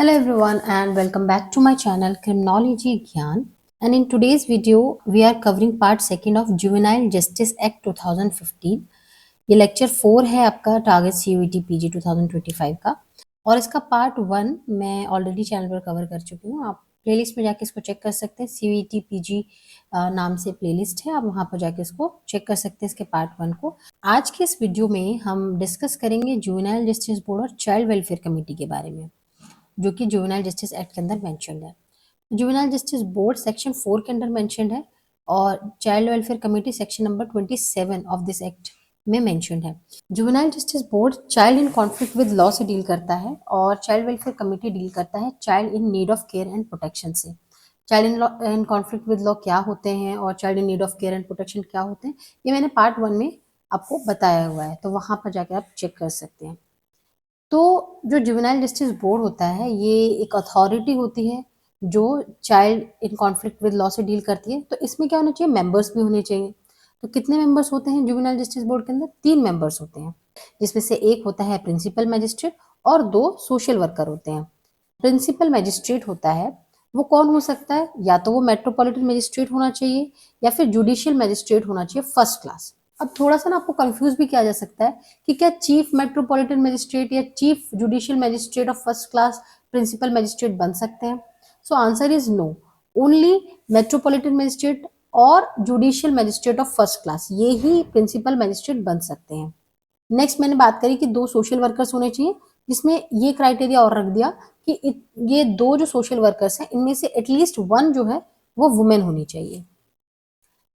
Hello everyone and welcome back to my channel Criminology Gyan. And in today's video we are covering part second of Juvenile Justice Act 2015. ये lecture 4 है आपका target CUET PG 2025 का और इसका part 1 मैं already channel पर cover कर चुकी हूँ। आप प्लेलिस्ट में जाके इसको चेक कर सकते हैं। CUET PG नाम से प्लेलिस्ट है, आप वहाँ पर जाके इसको चेक कर सकते हैं इसके पार्ट 1 को। आज के इस वीडियो में हम डिस्कस करेंगे जुवेनाइल जस्टिस बोर्ड और चाइल्ड वेलफेयर कमेटी के बारे में, जो कि जुवेनाइल जस्टिस एक्ट के अंदर मेंशन्ड है। जुवेनाइल जस्टिस बोर्ड सेक्शन 4 के अंदर मेंशन्ड है और child welfare committee section number 27 of this act में मेंशन्ड है। Juvenile justice board child in conflict with law से डील करता है और चाइल्ड वेलफेयर कमेटी डील करता है child in need of care and protection से। Child in conflict with law क्या होते हैं और child in need of care and protection क्या होते हैं, ये मैंने पार्ट 1 में आपको बताया हुआ है, तो वहां पर जाकर आप चेक कर सकते हैं। तो जो जुवेनाइल जस्टिस बोर्ड होता है ये एक अथॉरिटी होती है जो child in conflict with law से डील करती है। तो इसमें क्या होना चाहिए, मेंबर्स भी होने चाहिए। तो कितने मेंबर्स होते हैं जुवेनाइल जस्टिस बोर्ड के अंदर? 3 मेंबर्स होते हैं, जिसमें से एक होता है प्रिंसिपल मैजिस्ट्रेट और 2 सोशल वर्कर होते हैं। प्रिंसिपल मैजिस्ट्रेट होता है वो कौन हो सकता है, या तो वो मेट्रोपॉलिटन मैजिस्ट्रेट होना चाहिए या फिर जुडिशियल मैजिस्ट्रेट होना चाहिए फर्स्ट क्लास। अब थोड़ा सा ना आपको कंफ्यूज भी किया जा सकता है कि क्या चीफ मेट्रोपॉलिटन मैजिस्ट्रेट या chief judicial magistrate of first class principal magistrate बन सकते हैं। So answer is no, only metropolitan magistrate और judicial magistrate of first class ये ही प्रिंसिपल मैजिस्ट्रेट बन सकते हैं। नेक्स्ट मैंने बात करी कि 2 सोशल वर्कर्स होने चाहिए, जिसमें ये क्राइटेरिया और रख दिया कि ये 2 जो सोशल वर्कर्स हैं इनमें से एटलीस्ट 1 जो है वो वुमेन होनी चाहिए।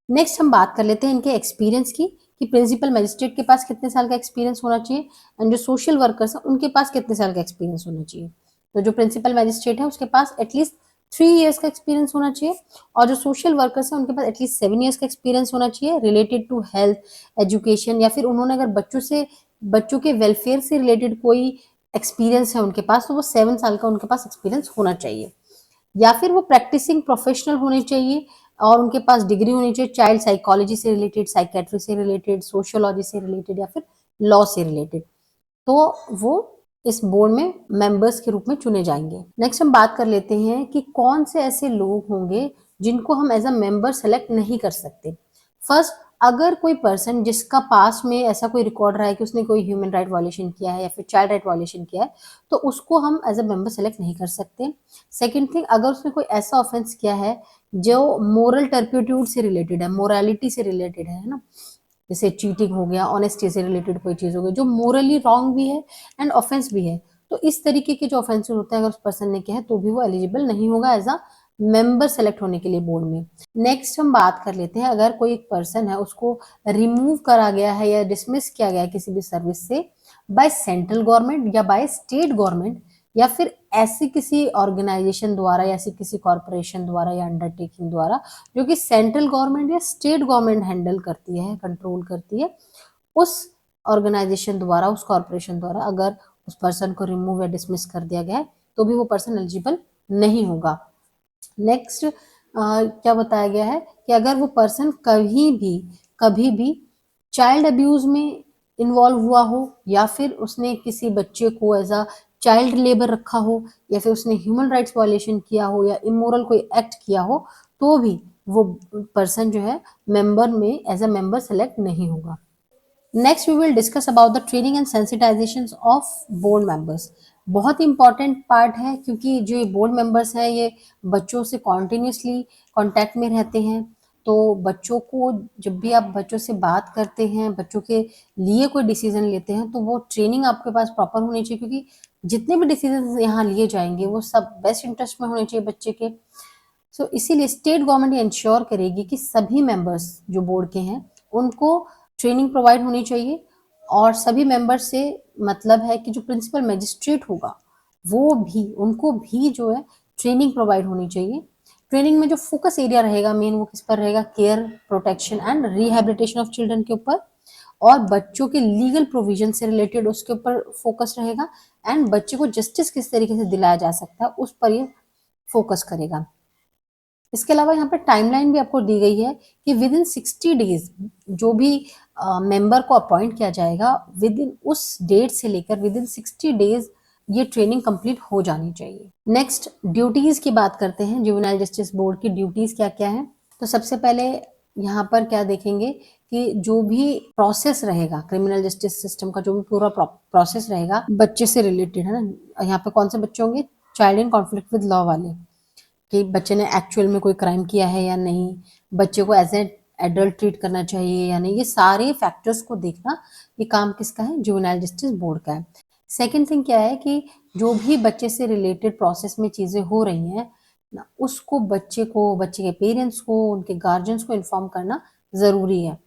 नेक्स्ट हम बात कर लेते हैं इनके एक्सपीरियंस की कि प्रिंसिपल मैजिस्ट्रेट के पास कितने साल का एक्सपीरियंस होना चाहिए एंड जो सोशल वर्कर्स हैं उनके पास कितने साल का एक्सपीरियंस होना चाहिए। तो जो प्रिंसिपल मैजिस्ट्रेट है उसके पास एटलीस्ट 3 इयर्स का एक्सपीरियंस होना चाहिए और जो सोशल वर्कर्स हैं उनके पास एटलीस्ट 7 इयर्स का एक्सपीरियंस होना चाहिए रिलेटेड टू हेल्थ, एजुकेशन, या फिर उन्होंने अगर बच्चों के वेलफेयर से रिलेटेड कोई एक्सपीरियंस है उनके पास तो वो 7 साल का उनके पास एक्सपीरियंस होना चाहिए। या फिर वो प्रैक्टिसिंग प्रोफेशनल होने चाहिए और उनके पास डिग्री होनी चाहिए चाइल्ड साइकोलॉजी से रिलेटेड, साइकेट्री से रिलेटेड, सोशियोलॉजी से रिलेटेड या फिर लॉ से रिलेटेड। तो वो इस बोर्ड में मेंबर्स के रूप में चुने जाएंगे। नेक्स्ट हम बात कर लेते हैं कि कौन से ऐसे लोग होंगे जिनको हम एज अ मेंबर सेलेक्ट नहीं कर सकते। फर्स्ट, अगर कोई पर्सन जिसका पास में ऐसा कोई रिकॉर्ड रहा है कि उसने कोई ह्यूमन राइट वायलेशन किया है या फिर चाइल्ड राइट वायलेशन किया है तो उसको हम एज अ मेंबर सेलेक्ट नहीं कर सकते। सेकेंड थिंग, अगर उसने कोई ऐसा ऑफेंस किया है जो मोरल टर्प्यूट्यूड से रिलेटेड है, मोरालिटी से रिलेटेड है ना, जैसे चीटिंग हो गया, ऑनेस्टी से रिलेटेड कोई चीज हो गई जो मोरली रॉन्ग भी है एंड ऑफेंस भी है, तो इस तरीके के जो ऑफेंसेस होते हैं अगर उस पर्सन ने किया है तो भी वो एलिजिबल नहीं होगा एज अ मेंबर सेलेक्ट होने के लिए बोर्ड में। नेक्स्ट हम बात कर लेते हैं, अगर कोई एक पर्सन है उसको रिमूव करा गया है या डिसमिस किया गया है किसी भी सर्विस से बाय सेंट्रल गवर्नमेंट या बाय स्टेट गवर्नमेंट या फिर ऐसी किसी ऑर्गेनाइजेशन द्वारा या ऐसी किसी कॉर्पोरेशन द्वारा या अंडरटेकिंग द्वारा जो कि सेंट्रल गवर्नमेंट या स्टेट गवर्नमेंट हैंडल करती है, कंट्रोल करती है, उस ऑर्गेनाइजेशन द्वारा, उस कॉर्पोरेशन द्वारा अगर उस पर्सन को रिमूव या डिसमिस कर दिया गया है तो भी वो पर्सन एलिजिबल नहीं होगा। नेक्स्ट क्या बताया गया है कि अगर वो पर्सन कभी भी चाइल्ड अब्यूज में इन्वॉल्व हुआ हो या फिर उसने किसी बच्चे को एज अ चाइल्ड लेबर रखा हो या फिर उसने ह्यूमन राइट्स वायलेशन किया हो या इमोरल कोई एक्ट किया हो तो भी वो पर्सन जो है मेंबर में एज अ मेंबर सेलेक्ट नहीं होगा। Next we will discuss about the training and sensitisation of board members. बहुत इंपॉर्टेंट पार्ट है क्योंकि जो ये बोर्ड मेंबर्स हैं ये बच्चों से कॉन्टिन्यूसली कांटेक्ट में रहते हैं। तो बच्चों को जब भी आप बच्चों से बात करते हैं, बच्चों के लिए कोई डिसीजन लेते हैं तो वो ट्रेनिंग आपके पास प्रॉपर होनी चाहिए क्योंकि जितने भी डिसीजन यहाँ लिए जाएंगे वो सब बेस्ट इंटरेस्ट में होने चाहिए बच्चे के। सो इसीलिए स्टेट गवर्नमेंट ये इंश्योर करेगी कि सभी मेंबर्स जो बोर्ड के हैं उनको ट्रेनिंग प्रोवाइड होनी चाहिए और सभी मेंबर्स से मतलब है कि जो प्रिंसिपल मैजिस्ट्रेट होगा वो भी, उनको भी जो है ट्रेनिंग प्रोवाइड होनी चाहिए। ट्रेनिंग में जो फोकस एरिया रहेगा मेन वो किस पर रहेगा, care, protection and rehabilitation of children के ऊपर और बच्चों के लीगल प्रोविजन से रिलेटेड उसके ऊपर फोकस रहेगा एंड बच्चे को जस्टिस किस तरीके से दिलाया जा सकता है उस पर ये फोकस करेगा। इसके अलावा यहाँ पे टाइमलाइन भी आपको दी गई है कि विद इन 60 डेज जो भी मेंबर को अपॉइंट किया जाएगा विद इन उस डेट से लेकर विद इन 60 डेज ये ट्रेनिंग कंप्लीट हो जानी चाहिए। नेक्स्ट ड्यूटीज की बात करते हैं। जुवेनाइल जस्टिस बोर्ड की ड्यूटीज क्या क्या है। तो सबसे पहले यहाँ पर क्या देखेंगे कि जो भी प्रोसेस रहेगा, क्रिमिनल जस्टिस सिस्टम का जो भी पूरा प्रोसेस रहेगा बच्चे से रिलेटेड, है ना। यहाँ पे कौन से बच्चे होंगे? Child in conflict with law वाले, कि बच्चे ने एक्चुअल में कोई क्राइम किया है या नहीं, बच्चे को एज ए एडल्ट ट्रीट करना चाहिए या नहीं, ये सारे फैक्टर्स को देखना ये काम किसका है? जुवेनाइल जस्टिस बोर्ड का है। सेकेंड थिंग क्या है कि जो भी बच्चे से रिलेटेड प्रोसेस में चीजें हो रही हैं ना, उसको बच्चे को, बच्चे के पेरेंट्स को, उनके गार्जियंस को इन्फॉर्म करना जरूरी है।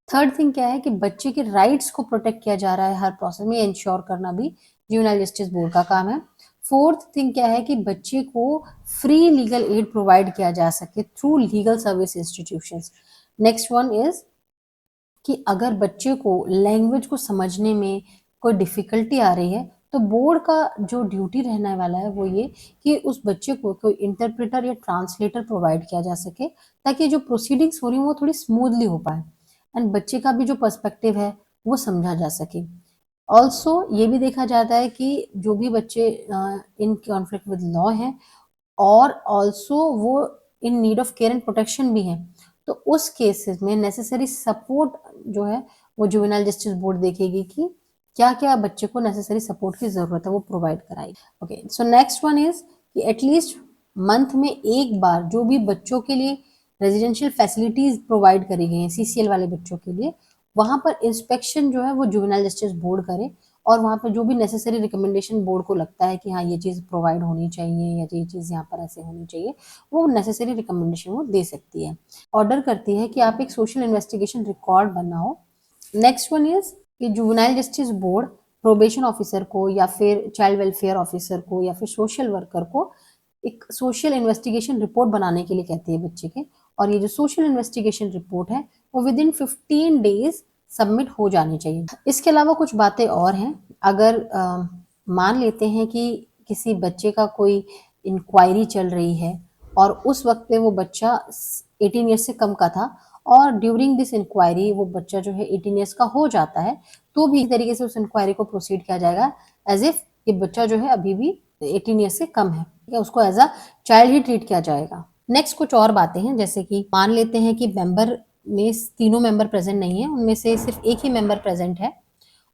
थर्ड थिंग क्या है कि बच्चे के राइट्स को प्रोटेक्ट किया जा रहा है हर प्रोसेस में, इंश्योर करना भी जुवेनाइल जस्टिस बोर्ड का काम है। फोर्थ थिंग क्या है कि बच्चे को फ्री लीगल एड प्रोवाइड किया जा सके through legal service institutions. Next one is कि अगर बच्चे को लैंग्वेज को समझने में कोई डिफिकल्टी आ रही है तो बोर्ड का जो ड्यूटी रहने वाला है वो ये कि उस बच्चे को कोई इंटरप्रेटर या ट्रांसलेटर प्रोवाइड किया जा सके, ताकि जो प्रोसीडिंग्स हो रही हैं वो थोड़ी स्मूथली हो पाए एंड बच्चे का भी जो पर्सपेक्टिव है वो समझा जा सके। ऑल्सो ये भी देखा जाता है कि जो भी बच्चे इन कॉन्फ्लिक्ट विद लॉ हैं और ऑल्सो वो इन need of care and protection भी हैं, तो उस केसेस में नेसेसरी सपोर्ट जो है वो जुवेनाइल जस्टिस बोर्ड देखेगी कि क्या क्या बच्चे को नेसेसरी सपोर्ट की जरूरत है, वो प्रोवाइड कराएगी। Okay, so next one is कि एटलीस्ट मंथ में एक बार जो भी बच्चों के लिए रेजिडेंशियल फैसिलिटीज प्रोवाइड करी गई हैं सीसीएल वाले बच्चों के लिए, वहां पर इंस्पेक्शन जो है वो जुवेनाइल जस्टिस बोर्ड करे और वहां पर जो भी नेसेसरी रिकमेंडेशन बोर्ड को लगता है कि हाँ ये चीज़ प्रोवाइड होनी चाहिए या ये चीज़ यहाँ पर ऐसे होनी चाहिए, वो नेसेसरी रिकमेंडेशन वो दे सकती है। ऑर्डर करती है कि आप एक सोशल इन्वेस्टिगेशन रिकॉर्ड बनाओ। नेक्स्ट वन इज कि juvenile justice board probation officer को या फिर चाइल्ड वेलफेयर ऑफिसर को या फिर सोशल वर्कर को एक सोशल इन्वेस्टिगेशन रिपोर्ट बनाने के लिए कहती है बच्चे के, और ये जो सोशल इन्वेस्टिगेशन रिपोर्ट है वो विद इन 15 डेज सबमिट हो जानी चाहिए। इसके अलावा कुछ बातें और हैं। अगर मान लेते हैं कि किसी बच्चे का कोई इंक्वायरी चल रही है और उस वक्त पे वो बच्चा 18 ईयर्स से कम का था और ड्यूरिंग दिस इंक्वायरी वो बच्चा जो है 18 ईयर्स का हो जाता है, तो भी इस तरीके से उस इंक्वायरी को प्रोसीड किया जाएगा एज इफ ये बच्चा जो है अभी भी 18 ईयर्स से कम है, ठीक है, उसको एज अ चाइल्ड ही ट्रीट किया जाएगा। नेक्स्ट कुछ और बातें हैं, जैसे कि मान लेते हैं कि मेंबर में तीनों मेंबर प्रेजेंट नहीं है, उनमें से सिर्फ एक ही मेंबर प्रेजेंट है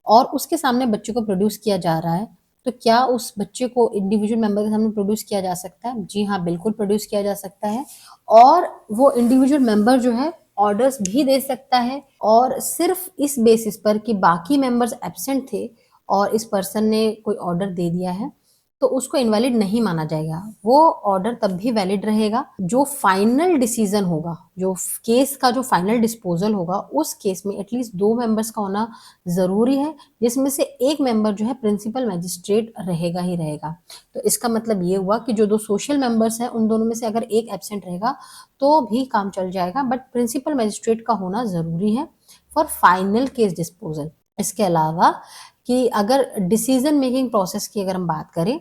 और उसके सामने बच्चे को प्रोड्यूस किया जा रहा है, तो क्या उस बच्चे को इंडिविजुअल मेंबर के सामने प्रोड्यूस किया जा सकता है? जी हाँ, बिल्कुल प्रोड्यूस किया जा सकता है। और वो इंडिविजुअल मेंबर जो है ऑर्डर्स भी दे सकता है, और सिर्फ इस बेसिस पर कि बाकी मेंबर्स एब्सेंट थे और इस पर्सन ने कोई ऑर्डर दे दिया है तो उसको इनवैलिड नहीं माना जाएगा, वो ऑर्डर तब भी वैलिड रहेगा। जो फाइनल डिसीजन होगा, जो केस का जो फाइनल डिस्पोजल होगा, उस केस में एटलीस्ट 2 मेंबर्स का होना जरूरी है, जिसमें से एक मेंबर जो है प्रिंसिपल मैजिस्ट्रेट रहेगा ही रहेगा। तो इसका मतलब ये हुआ कि जो 2 सोशल मेंबर्स हैं उन दोनों में से अगर एक एब्सेंट रहेगा तो भी काम चल जाएगा, बट प्रिंसिपल मैजिस्ट्रेट का होना जरूरी है फॉर फाइनल केस डिस्पोजल। इसके अलावा कि अगर डिसीजन मेकिंग प्रोसेस की अगर हम बात करें,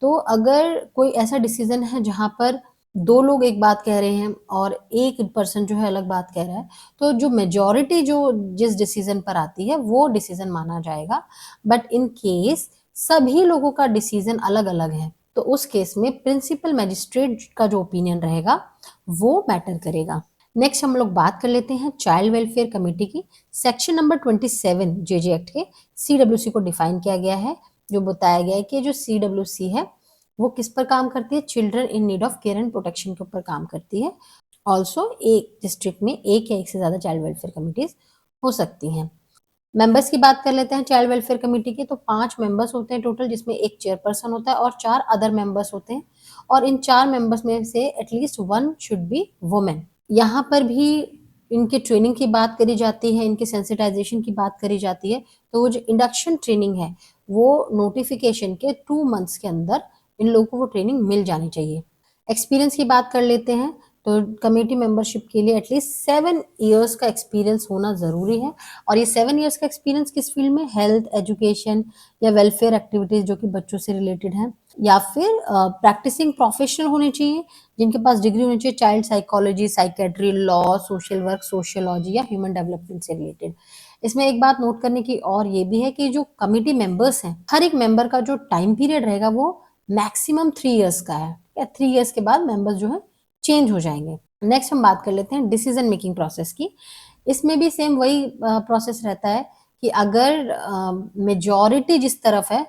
तो अगर कोई ऐसा डिसीजन है जहां पर 2 लोग एक बात कह रहे हैं और एक पर्सन जो है अलग बात कह रहा है, तो जो मेजॉरिटी जो जिस डिसीजन पर आती है वो डिसीजन माना जाएगा। बट इन केस सभी लोगों का डिसीजन अलग अलग है, तो उस केस में प्रिंसिपल मैजिस्ट्रेट का जो ओपिनियन रहेगा वो मैटर करेगा। नेक्स्ट हम लोग बात कर लेते हैं चाइल्ड वेलफेयर कमेटी की। सेक्शन नंबर 27 जेजे एक्ट के सीडब्ल्यूसी को डिफाइन किया गया है, जो बताया गया है कि जो सीडब्ल्यूसी है वो किस पर काम करती है? Children in need of care and protection के ऊपर काम करती है। ऑल्सो एक डिस्ट्रिक्ट में एक या एक से ज्यादा चाइल्ड वेलफेयर कमिटीज हो सकती हैं। मेंबर्स की बात कर लेते हैं चाइल्ड वेलफेयर कमेटी के, तो 5 मेंबर्स होते हैं टोटल, जिसमें एक चेयरपर्सन होता है और 4 अदर मेंबर्स होते हैं, और इन 4 मेंबर्स में से एटलीस्ट 1 शुड बी वुमेन। यहाँ पर भी इनके ट्रेनिंग की बात करी जाती है, इनके सेंसिटाइजेशन की बात करी जाती है। तो वो जो इंडक्शन ट्रेनिंग है वो नोटिफिकेशन के 2 मंथ्स के अंदर इन लोगों को वो ट्रेनिंग मिल जानी चाहिए। एक्सपीरियंस की बात कर लेते हैं, तो कमेटी मेंबरशिप के लिए एटलीस्ट 7 इयर्स का एक्सपीरियंस होना जरूरी है, और ये 7 इयर्स का एक्सपीरियंस किस फील्ड में? हेल्थ, एजुकेशन या वेलफेयर एक्टिविटीज जो कि बच्चों से रिलेटेड है, या फिर प्रैक्टिसिंग प्रोफेशनल होने चाहिए जिनके पास डिग्री होनी चाहिए child psychology, psychiatry, law, social work, sociology या ह्यूमन डेवलपमेंट से रिलेटेड। इसमें एक बात नोट करने की और ये भी है कि जो कमिटी मेंबर्स हैं, हर एक मेंबर का जो टाइम पीरियड रहेगा वो मैक्सिमम 3 इयर्स का है, या 3 इयर्स के बाद मेंबर्स जो है चेंज हो जाएंगे। नेक्स्ट हम बात कर लेते हैं डिसीजन मेकिंग प्रोसेस की। इसमें भी सेम वही प्रोसेस रहता है कि अगर मेजॉरिटी जिस तरफ है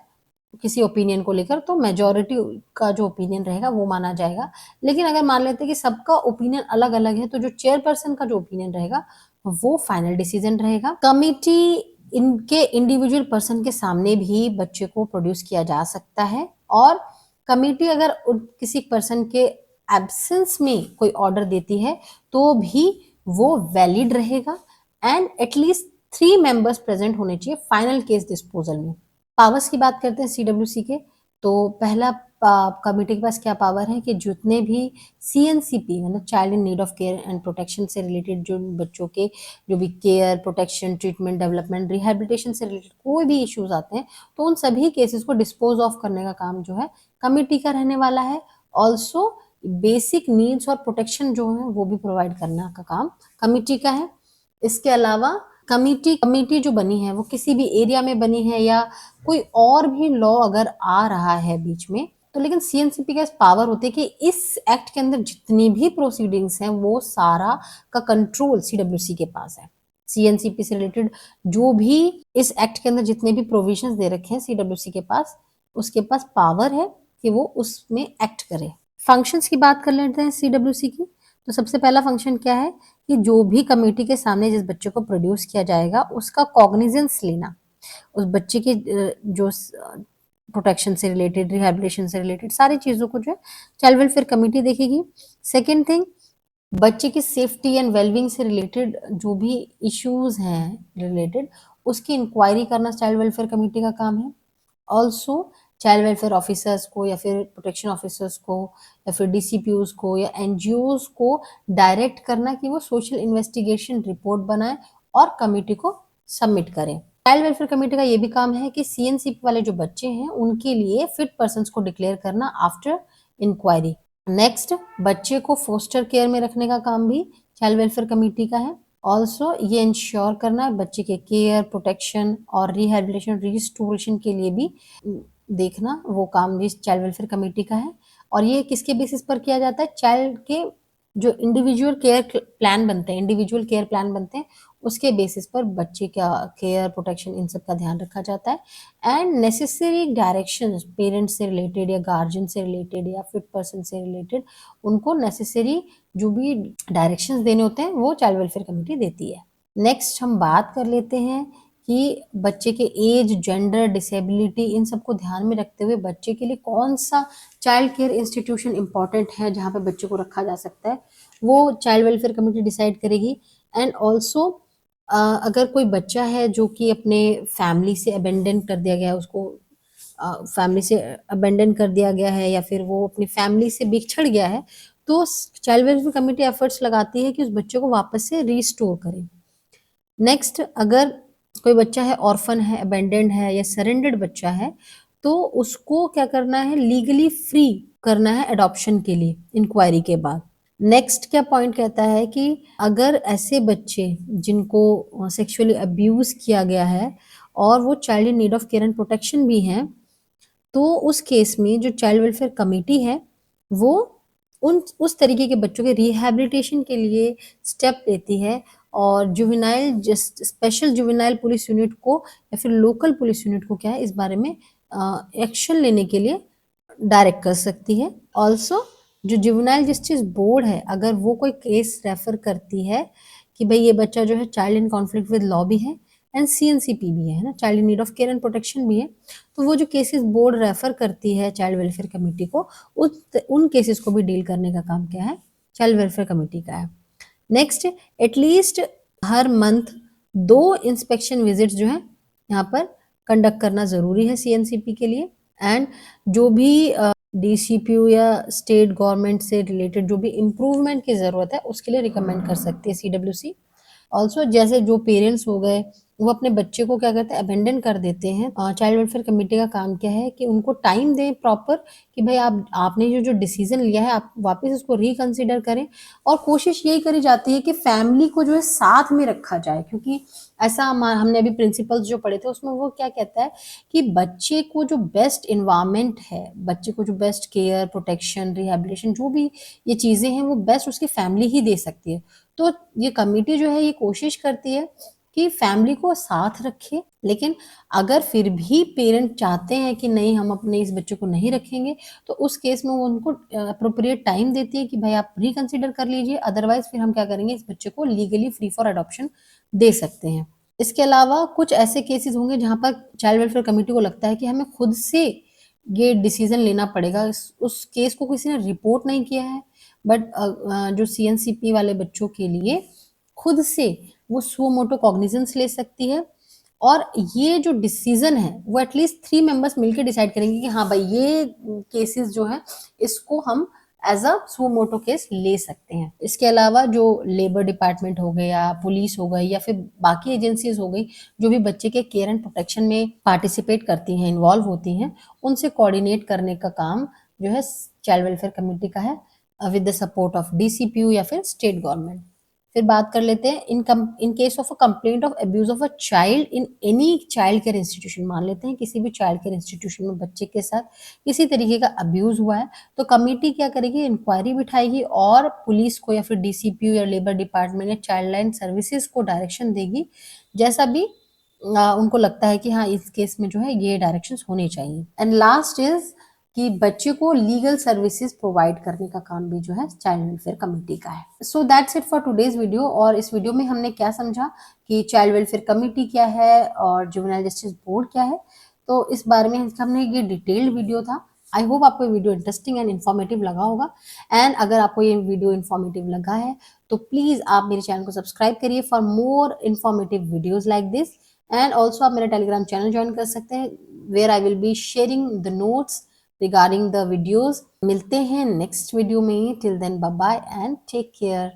किसी ओपिनियन को लेकर, तो मेजॉरिटी का जो ओपिनियन रहेगा वो माना जाएगा। लेकिन अगर मान लेते हैं कि सबका ओपिनियन अलग अलग है, तो जो चेयरपर्सन का जो ओपिनियन रहेगा वो फाइनल डिसीजन रहेगा। कमिटी इनके इंडिविजुअल पर्सन के सामने भी बच्चे को प्रोड्यूस किया जा सकता है, और कमिटी अगर किसी पर्सन के एब्सेंस में कोई ऑर्डर देती है तो भी वो वैलिड रहेगा, एंड एटलीस्ट 3 मेंबर्स प्रेजेंट होने चाहिए फाइनल केस डिस्पोजल में। पावर्स की बात करते हैं सीडब्ल्यूसी के, तो पहला कमिटी के पास क्या पावर है कि जितने भी सीएनसीपी मतलब child in need of care and protection से रिलेटेड जो बच्चों के जो भी care, protection, treatment, development, rehabilitation से रिलेटेड कोई भी इश्यूज आते हैं, तो उन सभी केसेस को डिस्पोज ऑफ करने का काम जो है कमिटी का रहने वाला है। ऑल्सो बेसिक नीड्स और प्रोटेक्शन जो है वो भी प्रोवाइड करने का काम कमिटी का है। इसके अलावा कमिटी जो बनी है वो किसी भी एरिया में बनी है या कोई और भी लॉ अगर आ रहा है बीच में, तो लेकिन सीएनसीपी का पावर होती है कि इस एक्ट के अंदर जितनी भी प्रोसीडिंग्स हैं वो सारा का कंट्रोल सीडब्ल्यूसी के पास है। सीएनसीपी से रिलेटेड जो भी इस एक्ट के अंदर जितने भी प्रोविजंस दे रखे हैं सीडब्ल्यूसी के पास, उसके पास पावर है कि वो उसमें एक्ट करे। फंक्शंस की बात कर लेते हैं सीडब्ल्यूसी की। तो सबसे पहला फंक्शन क्या है कि जो भी कमेटी के सामने जिस बच्चे को प्रोड्यूस किया जाएगा उसका कॉग्निजेंस लेना, उस बच्चे के जो प्रोटेक्शन से रिलेटेड, रिहैबिलिटेशन से रिलेटेड सारी चीजों को जो है चाइल्ड वेलफेयर कमेटी देखेगी। सेकेंड थिंग, बच्चे की सेफ्टी एंड वेलबींग से रिलेटेड जो भी इश्यूज हैं रिलेटेड, उसकी इंक्वायरी करना चाइल्ड वेलफेयर कमेटी का काम है। ऑल्सो चाइल्ड वेलफेयर ऑफिसर्स को या फिर प्रोटेक्शन ऑफिसर्स को या फिर डीसीपीओज को या एनजीओज को डायरेक्ट करना कि वो सोशल इन्वेस्टिगेशन रिपोर्ट बनाए और कमेटी को सबमिट करें। चाइल्ड वेलफेयर कमेटी का ये भी काम है कि सीएनसीपी वाले जो बच्चे हैं उनके लिए फिट पर्संस को डिक्लेयर करना आफ्टर इंक्वायरी। नेक्स्ट, बच्चे को फोस्टर केयर में रखने का काम भी चाइल्ड वेलफेयर कमेटी का है। ऑल्सो ये इंश्योर करना है बच्चे के केयर, प्रोटेक्शन और रिहैबिलिटेशन, रिस्टोरेशन के लिए भी देखना, वो काम भी चाइल्ड वेलफेयर कमेटी का है। और ये किसके बेसिस पर किया जाता है? चाइल्ड के जो इंडिविजुअल केयर प्लान बनते हैं, इंडिविजुअल केयर प्लान बनते हैं, उसके बेसिस पर बच्चे का केयर, प्रोटेक्शन, इन सब का ध्यान रखा जाता है। एंड नेसेसरी डायरेक्शंस पेरेंट्स से रिलेटेड या गार्जियन से रिलेटेड या फिट पर्सन से रिलेटेड, उनको नेसेसरी जो भी डायरेक्शंस देने होते हैं वो चाइल्ड वेलफेयर कमेटी देती है। नेक्स्ट हम बात कर लेते हैं कि बच्चे के एज, जेंडर, डिसेबिलिटी, इन सबको ध्यान में रखते हुए बच्चे के लिए कौन सा चाइल्ड केयर इंस्टीट्यूशन इंपॉर्टेंट है जहाँ पे बच्चे को रखा जा सकता है, वो चाइल्ड वेलफेयर कमेटी डिसाइड करेगी। एंड ऑल्सो अगर कोई बच्चा है जो कि अपने फैमिली से अबेंडन कर दिया गया है, उसको फैमिली से अबेंडन कर दिया गया है या फिर वो अपनी फैमिली से बिछड़ गया है, तो चाइल्ड वेलफेयर कमेटी एफर्ट्स लगाती है कि उस बच्चे को वापस से रिस्टोर करे। नेक्स्ट, अगर कोई बच्चा है ऑर्फन है, अबेंडेंड है या सरेंडर्ड बच्चा है, तो उसको क्या करना है? लीगली फ्री करना है अडॉप्शन के लिए इंक्वायरी के बाद। नेक्स्ट क्या पॉइंट कहता है कि अगर ऐसे बच्चे जिनको सेक्सुअली अब्यूज किया गया है और वो child in need of care and protection भी हैं, तो उस केस में जो चाइल्ड वेलफेयर कमेटी है वो उस तरीके के बच्चों के रिहैबिलिटेशन के लिए स्टेप लेती है, और juvenile special juvenile police unit को या फिर लोकल पुलिस यूनिट को क्या है इस बारे में एक्शन लेने के लिए डायरेक्ट कर सकती है। ऑल्सो जो जुवेनाइल जस्टिस बोर्ड है, अगर वो कोई केस रेफर करती है कि भाई ये बच्चा जो है child in conflict with law भी है एंड सीएनसीपी भी है ना, child in need of care and protection भी है, तो वो जो केसेस बोर्ड रेफर करती है चाइल्ड वेलफेयर कमेटी को, उन केसेस को भी डील करने का काम क्या है? चाइल्ड वेलफेयर कमेटी का है। नेक्स्ट, एटलीस्ट हर मंथ 2 इंस्पेक्शन विजिट्स जो है यहाँ पर कंडक्ट करना जरूरी है सीएनसीपी के लिए। एंड जो भी डीसीपीओ या स्टेट गवर्नमेंट से रिलेटेड जो भी इम्प्रूवमेंट की जरूरत है उसके लिए रिकमेंड कर सकती है सीडब्ल्यूसी। ऑल्सो जैसे जो पेरेंट्स हो गए वो अपने बच्चे को क्या करते हैं, अबेंडन कर देते हैं। चाइल्ड वेलफेयर कमेटी का काम क्या है कि उनको टाइम दें प्रॉपर, कि भाई आपने जो डिसीजन लिया है आप वापस उसको रिकंसिडर करें। और कोशिश यही करी जाती है कि फैमिली को जो है साथ में रखा जाए, क्योंकि ऐसा हमने अभी प्रिंसिपल्स जो पढ़े थे उसमें वो क्या कहता है कि बच्चे को जो बेस्ट इन्वायरमेंट है, बच्चे को जो बेस्ट केयर, प्रोटेक्शन, रिहेबिलिटेशन, जो भी ये चीज़ें हैं वो बेस्ट उसकी फैमिली ही दे सकती है। तो ये कमेटी जो है ये कोशिश करती है कि फैमिली को साथ रखे, लेकिन अगर फिर भी पेरेंट चाहते हैं कि नहीं हम अपने इस बच्चे को नहीं रखेंगे, तो उस केस में वो उनको अप्रोप्रिएट टाइम देती है कि भाई आप रिकंसिडर कर लीजिए, अदरवाइज फिर हम क्या करेंगे, इस बच्चे को लीगली फ्री फॉर अडॉप्शन दे सकते हैं। इसके अलावा कुछ ऐसे केसेस होंगे जहां पर चाइल्ड वेलफेयर कमेटी को लगता है कि हमें खुद से ये डिसीजन लेना पड़ेगा, उस केस को किसी ने रिपोर्ट नहीं किया है, बट जो सीएनसीपी वाले बच्चों के लिए खुद से वो सुओ मोटो कॉग्निजेंस ले सकती है। और ये जो डिसीजन है वो एटलीस्ट 3 मेंबर्स मिलकर डिसाइड करेंगे कि हाँ भाई ये केसेस जो है इसको हम as a suo moto case ले सकते हैं। इसके अलावा जो लेबर डिपार्टमेंट हो गया, पुलिस हो गई, या फिर बाकी एजेंसीज हो गई जो भी बच्चे के केयर एंड प्रोटेक्शन में पार्टिसिपेट करती हैं, इन्वॉल्व होती हैं, उनसे कोऑर्डिनेट करने का काम जो है चाइल्ड वेलफेयर कमेटी का है, with the support of DCPU या फिर स्टेट गवर्नमेंट। फिर बात कर लेते हैं in case of a complaint of abuse of a child in any child care institution. मान लेते हैं किसी भी चाइल्ड केयर इंस्टीट्यूशन में बच्चे के साथ किसी तरीके का अब्यूज हुआ है, तो कमेटी क्या करेगी, इंक्वायरी बिठाएगी और पुलिस को या फिर डीसीपीयू या लेबर डिपार्टमेंट या चाइल्ड लाइन सर्विसेज को डायरेक्शन देगी, जैसा भी उनको लगता है कि हाँ इस केस में जो है ये डायरेक्शंस होने चाहिए। एंड लास्ट इज कि बच्चे को लीगल सर्विसेज प्रोवाइड करने का काम भी जो है चाइल्ड वेलफेयर कमेटी का है। So that's it for today's video. और इस वीडियो में हमने क्या समझा कि चाइल्ड वेलफेयर कमेटी क्या है और जुवेनाइल जस्टिस बोर्ड क्या है, तो इस बारे में हमने ये डिटेल्ड वीडियो था। आई होप आपको ये वीडियो इंटरेस्टिंग एंड इन्फॉर्मेटिव लगा होगा। एंड अगर आपको ये वीडियो इन्फॉर्मेटिव लगा है तो प्लीज आप मेरे चैनल को सब्सक्राइब करिए for more informative videos like this. And also आप मेरा टेलीग्राम चैनल ज्वाइन कर सकते हैं, where I will be sharing the notes regarding the videos। मिलते हैं नेक्स्ट वीडियो में। Till then bye bye and take care.